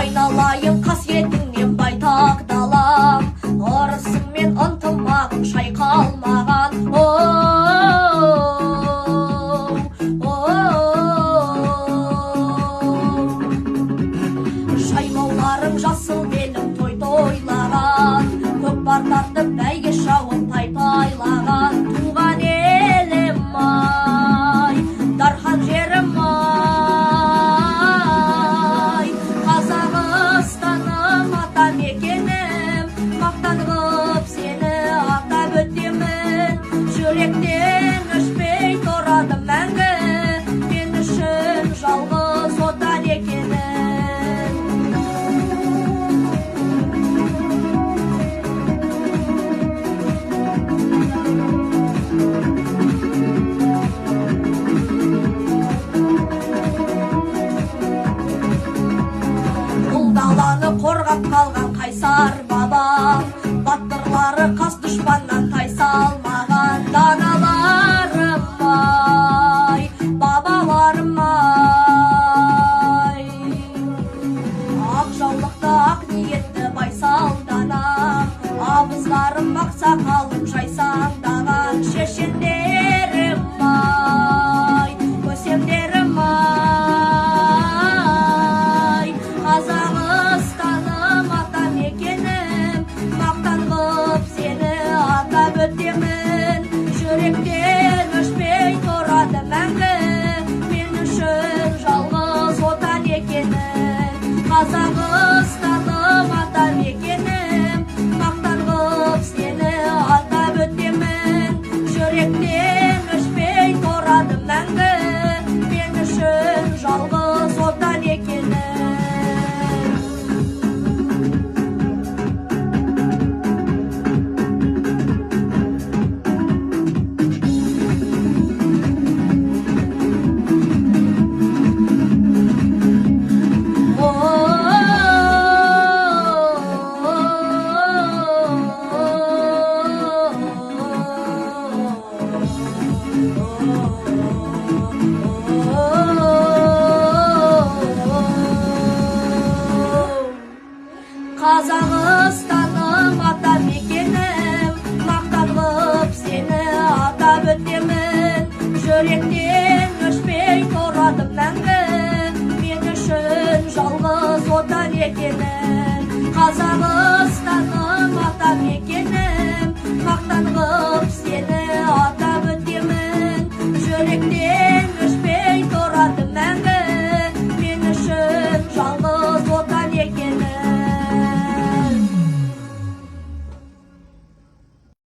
айналайын қасиетіңнен байтақ далам, ырысың мен ынтымағың шайқалмаған. Жайлауларың жасыл белім той тойлаған, көкпар тартып бәйге шауып тай-тайлаған. Туған елім ай, дархан жерім ай, Қазақстаным ата мекенім, мақтанып сені атап өтемін. Жүректен өшпей тұрады мәңгі, мен үшін жалғыз отан екенің. Даланы қорғап қалған қайсар бабам, батырлары қас дұшпаннан тайсалмаған. Даналарым ай, бабаларым ай, ақ жаулықты ақ ниетті байсал данам, абыздарым ақсақалым жайсаңдаған. Шешендерім ай, көсемдерім ай, Қазақстаным ата мекенім, мақтанып сені атап өтемін. Жүректен өшпей тұрады мәңгі, мен үшін жалғыз отан екенің. Қазақстаным ата мекенім, мақтанып сені атап өтемін. Жүректен өшпей тұрады мәңгі, мен үшін жалғыз отан екенің. Қазақстаным ата мекенім, мақтанып сені атап өтемін. Жүректен өшпей тұрады мәңгі, мен үшін жалғыз отан екенің.